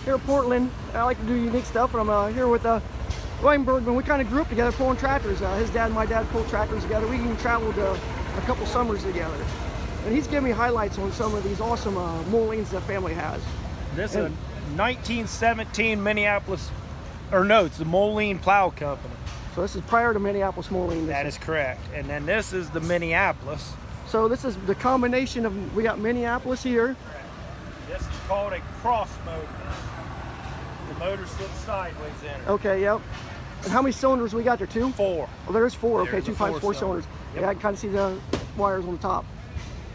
here in Portland. I like to do unique stuff, and I'm here with Bergman. We kind of grew up together pulling tractors. His dad and my dad pulled tractors together. We even traveled a couple summers together. And he's giving me highlights on some of these awesome Molines that family has. This is a 1917 Minneapolis, or no, it's the Moline Plow Company. So this is prior to Minneapolis Moline. That is correct. And then this is the Minneapolis. So this is the combination of, we got Minneapolis here. This is called a cross motor. The motor sits sideways in it. Okay, yep. And how many cylinders we got there? 2? 4. Well, there's 4. Okay, There's 2 pipes, 4 cylinders. Yep. Yeah, I can kind of see the wires on the top.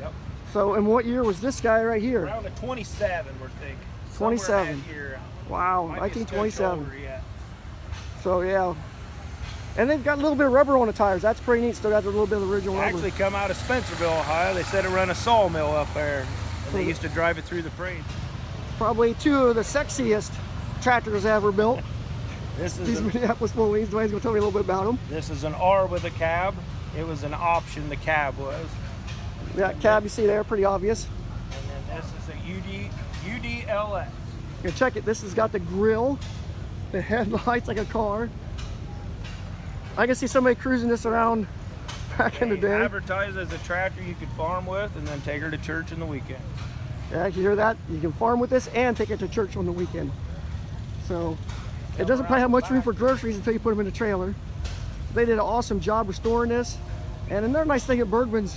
Yep. So, and what year was this guy right here? Around the 27, we're thinking. 27. Here. Wow, Might be 1927. older yet. So yeah. And they've got a little bit of rubber on the tires. That's pretty neat. Still got a little bit of the original rubber. Actually come out of Spencerville, Ohio. They said it run a sawmill up there. And they used to drive it through the parade. Probably 2 of the sexiest tractors ever built. These Minneapolis Molines. Dwayne's gonna tell me a little bit about them. This is an R with a cab. It was an option, the cab was. Yeah, cab you see there, pretty obvious. And then this is a UDLX. Here, check it. This has got the grill, the headlights like a car. I can see somebody cruising this around back in the day. Advertised as a tractor you could farm with and then take her to church in the weekend. Yeah, you hear that? You can farm with this and take it to church on the weekend. So it doesn't probably have much room for groceries until you put them in a trailer. They did an awesome job restoring this. And another nice thing at Bergman's,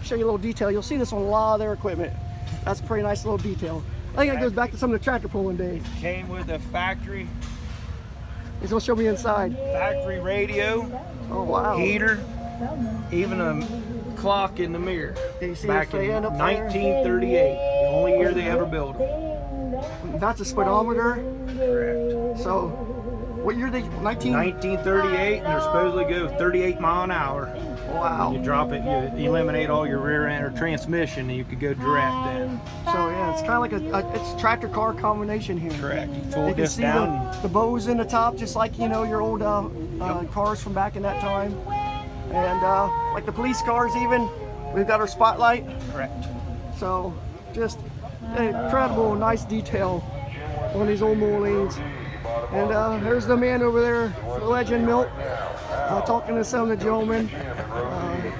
show you a little detail. You'll see this on a lot of their equipment. That's a pretty nice little detail. I think that goes back to some of the tractor pulling days. Came with a factory. He's gonna show me inside. Factory radio. Oh wow. Heater. Even a clock in the mirror. You see back the in fan up 1938. The only year they ever built them. That's a speedometer. Correct. So, what year they? 1938, and they're supposedly go 38 mile an hour. Wow. You drop it, you eliminate all your rear end or transmission, and you could go direct then. So yeah, it's kind of like it's tractor car combination here. Correct. You fold You can this see down. the bows in the top, just like your old cars from back in that time, and like the police cars even. We've got our spotlight. Correct. So just incredible, nice detail on these old Molines. And there's the man over there, the legend Milt, talking to some of the gentlemen.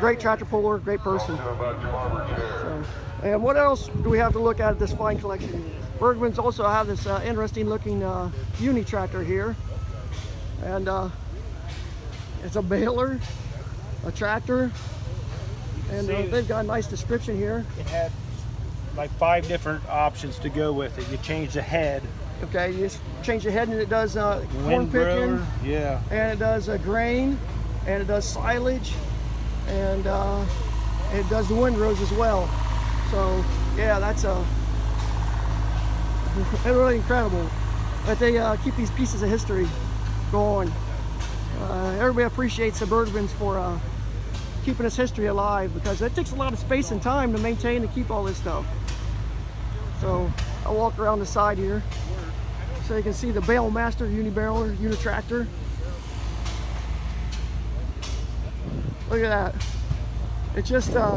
Great tractor puller, great person. So, and what else do we have to look at this fine collection? Bergman's also have this interesting looking Uni-tractor here. And it's a baler, a tractor, and they've got a nice description here. It had like 5 different options to go with it. You change the head. Okay, you just change the head and it does corn Windrower, picking, yeah, and it does grain, and it does silage, and it does the windrows as well. So yeah, that's really incredible that they keep these pieces of history going. Everybody appreciates the Bergmans for keeping this history alive, because it takes a lot of space and time to maintain and keep all this stuff. So I'll walk around the side here so you can see the Bale Master Uni-baler, Uni-tractor. Look at that. It's just so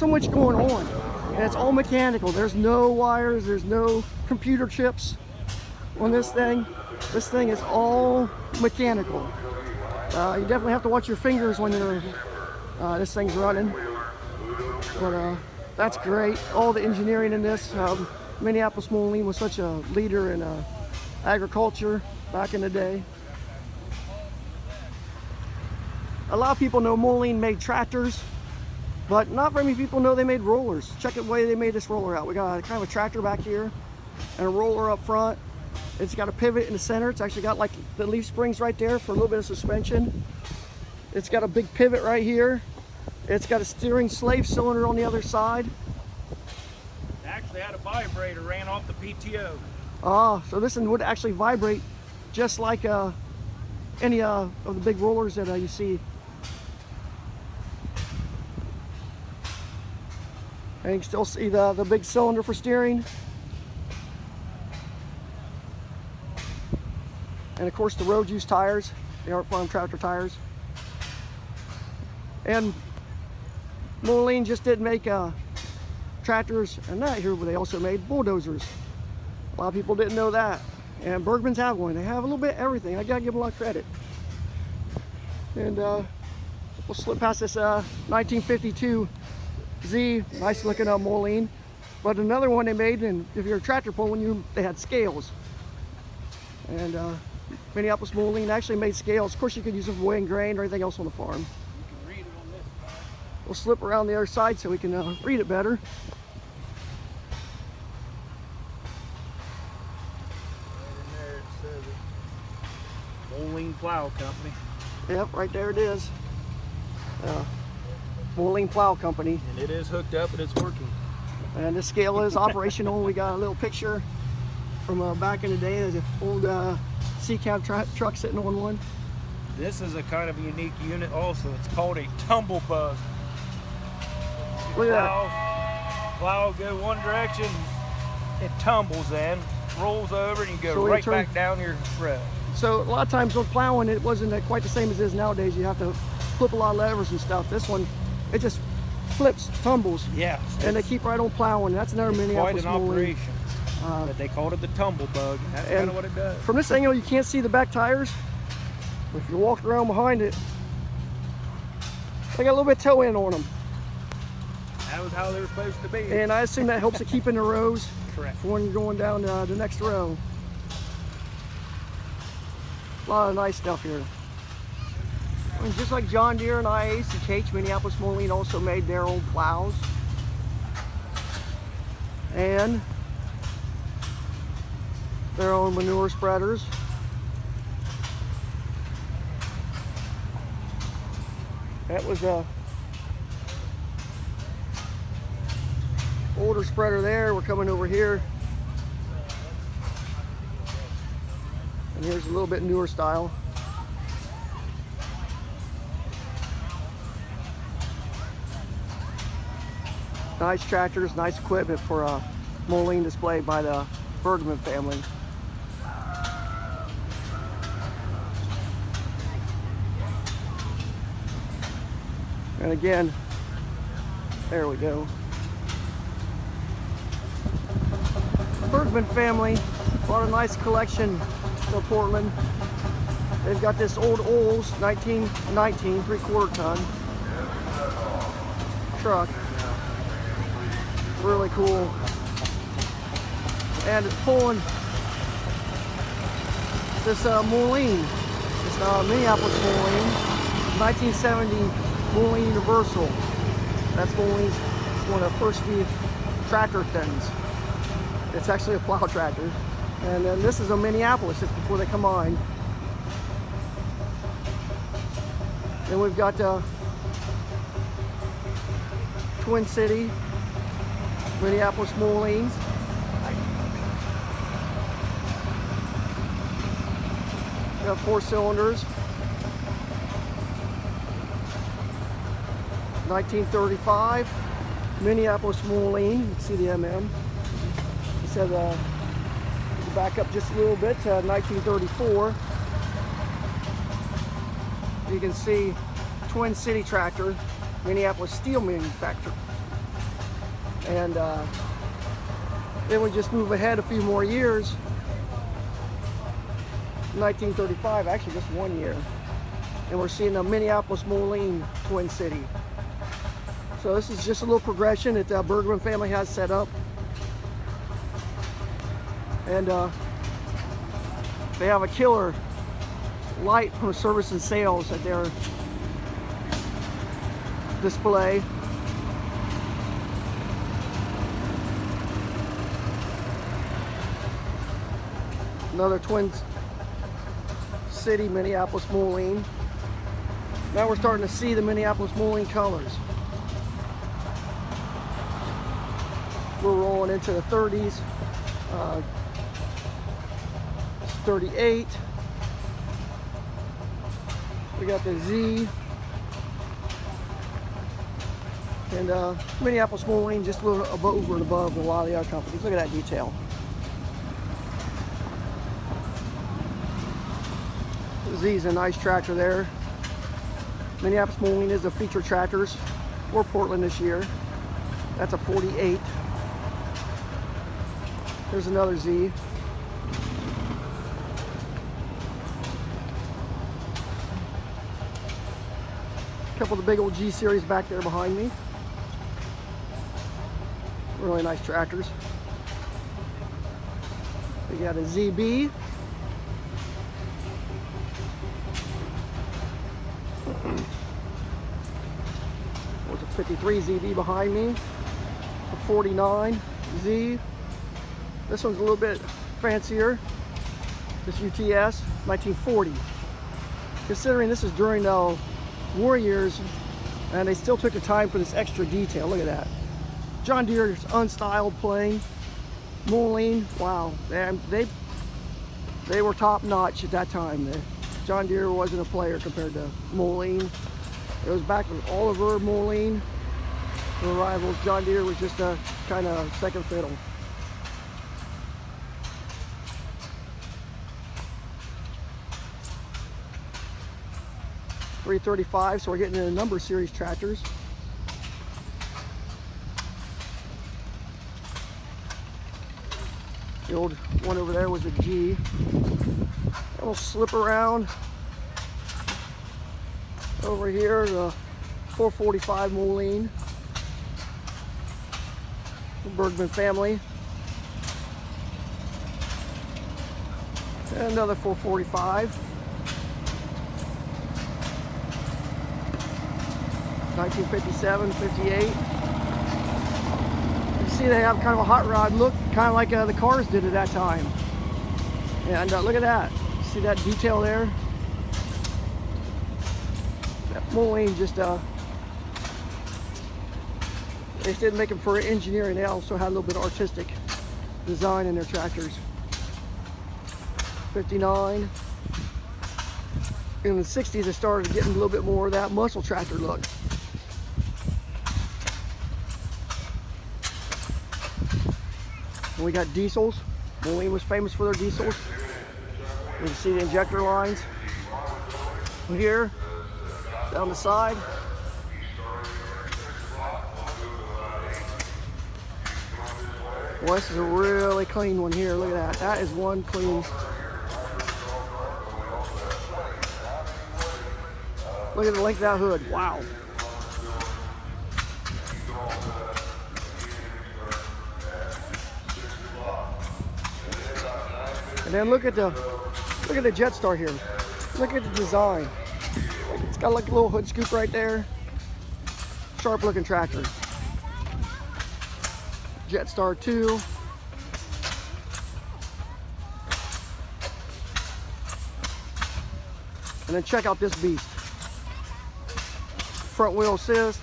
much going on, and it's all mechanical. There's no wires, there's no computer chips on this thing. This thing is all mechanical. You definitely have to watch your fingers when this thing's running. But that's great. All the engineering in this. Minneapolis Moline was such a leader in agriculture back in the day. A lot of people know Moline made tractors, but not very many people know they made rollers. Check the way they made this roller out. We got kind of a tractor back here and a roller up front. It's got a pivot in the center. It's actually got like the leaf springs right there for a little bit of suspension. It's got a big pivot right here. It's got a steering slave cylinder on the other side. It actually had a vibrator, ran off the PTO. Ah, so this one would actually vibrate just like any of the big rollers that you see. And you can still see the big cylinder for steering. And of course the road use tires, they aren't farm tractor tires. And Moline just didn't make tractors and that here, but they also made bulldozers. A lot of people didn't know that. And Bergman's have one. They have a little bit of everything. I gotta give them a lot of credit. And we'll slip past this 1952 Z, nice looking Moline. But another one they made, and if you're a tractor pulling, they had scales. And Minneapolis Moline actually made scales. Of course, you could use them for weighing grain or anything else on the farm. You can read it on this side. We'll slip around the other side so we can read it better. Moline Plow Company. Yep, right there it is. Moline Plow Company. And it is hooked up and it's working. And the scale is operational. We got a little picture from back in the day. There's an old C-cab truck sitting on one. This is a kind of unique unit also. It's called a Tumble Bug. Look at that. Plow go one direction, it tumbles in, rolls over, and you go So right back down your road. So a lot of times with plowing, it wasn't quite the same as it is nowadays. You have to flip a lot of levers and stuff. This one, it just flips, tumbles. Yeah. And they keep right on plowing. That's another Minneapolis Quite an Moline. operation. But they called it the Tumble Bug. And that's kind of what it does. From this angle, you can't see the back tires. If you walk around behind it, they got a little bit of toe end on them. That was how they were supposed to be. And I assume that helps to keep in the rows. Correct. For when you're going down the next row. A lot of nice stuff here. I mean, just like John Deere and IACH, Minneapolis Moline also made their own plows. And their own manure spreaders. That was a older spreader there. We're coming over here. And here's a little bit newer style. Nice tractors, nice equipment for a Moline display by the Bergman family. And again, there we go. Bergman family bought a nice collection of Portland. They've got this old Olds 1919 3/4 ton truck. Really cool. And it's pulling this Moline, this Minneapolis Moline, 1970 Moline Universal. That's Moline's one of the first few tractor things. It's actually a plow tractor. And then this is a Minneapolis, just before they combined. Then we've got Twin City Minneapolis Molines. Got 4 cylinders. 1935 Minneapolis Moline. You can see the MM. It said back up just a little bit to 1934. You can see Twin City tractor, Minneapolis steel manufacturer. And then we just move ahead a few more years. 1935, actually just 1 year. And we're seeing the Minneapolis Moline Twin City. So this is just a little progression that the Bergman family has set up. And they have a killer light from service and sales at their display. Another Twin City Minneapolis Moline. Now we're starting to see the Minneapolis Moline colors. We're rolling into the 30s. 38. We got the Z. And Minneapolis Moline just a little over and above a lot of the other companies. Look at that detail. The Z's a nice tractor there. Minneapolis Moline is the featured tractors for Portland this year. That's a 48. Here's another Z. A couple of the big old G series back there behind me. Really nice tractors. We got a ZB. There's a 53 ZB behind me. A 49 Z. This one's a little bit fancier. This UTS, 1940. Considering this is during the war years, and they still took the time for this extra detail. Look at that. John Deere's unstyled plane. Moline, wow, they were top notch at that time. John Deere wasn't a player compared to Moline. It was back with Oliver, Moline, the rivals. John Deere was just a kind of second fiddle. .335, so we're getting into a number series tractors. The old one over there was a G. And we'll slip around over here, the 445 Moline, the Bergman family. And another 445. 1957, 58. You see they have kind of a hot rod look, kind of like the cars did at that time. And look at that. See that detail there? That Moline just, they didn't make them for engineering. They also had a little bit of artistic design in their tractors. 59. In the 60s, they started getting a little bit more of that muscle tractor look. And we got diesels. Moline was famous for their diesels. You can see the injector lines from here down the side. Well, this is a really clean one here. Look at that. That is one clean. Look at the length of that hood. Wow. And then look at the Jetstar here. Look at the design. It's got like a little hood scoop right there. Sharp looking tractor. Jetstar 2. And then check out this beast. Front wheel assist.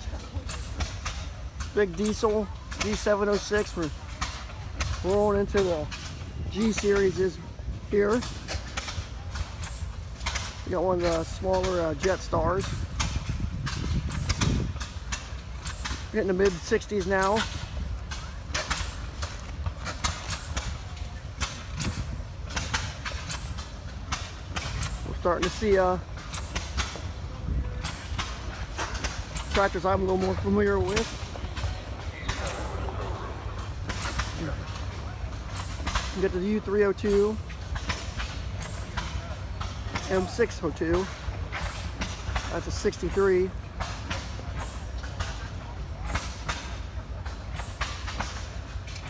Big diesel. G706 for rolling into the G series is here. We got one of the smaller Jetstars. Getting the mid 60s now. We're starting to see tractors I'm a little more familiar with. You get the U302, M602. That's a 63.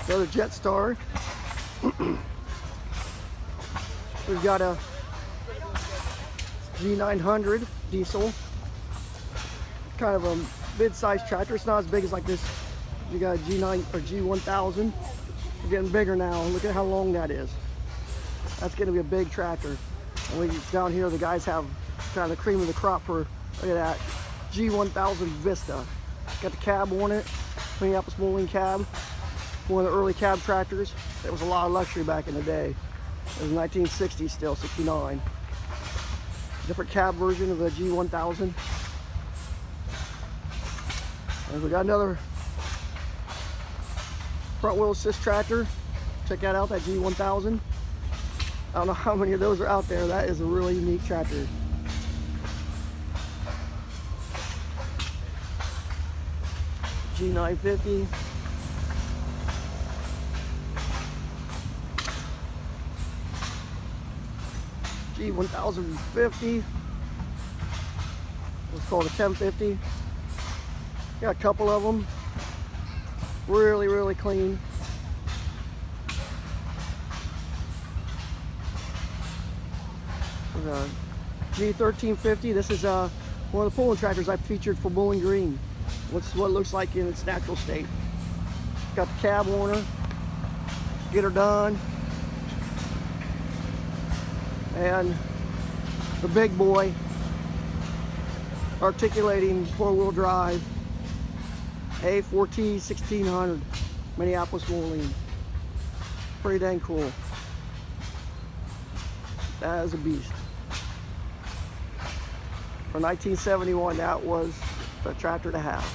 Another Jetstar. We've got a G900 diesel. Kind of a mid-sized tractor. It's not as big as like this. You got a G9 or G1000. We're getting bigger now. Look at how long that is. That's going to be a big tractor. And we down here, the guys have kind of the cream of the crop for. Look at that G1000 Vista. Got the cab on it. Minneapolis Moline cab. One of the early cab tractors. There was a lot of luxury back in the day. It was 1960s still, 69. Different cab version of the G1000. And we got another front wheel assist tractor. Check that out, that G1000. I don't know how many of those are out there. That is a really unique tractor. G950. G1050. Let's call it a 1050. Got a couple of them. Really clean. G1350. This is one of the pulling tractors I featured for Bowling Green. What's what it looks like in its natural state. Got the cab warner, get her done, and the big boy articulating four-wheel drive A4T 1600 Minneapolis Moline. Pretty dang cool. That is a beast. For 1971, that was the tractor to have.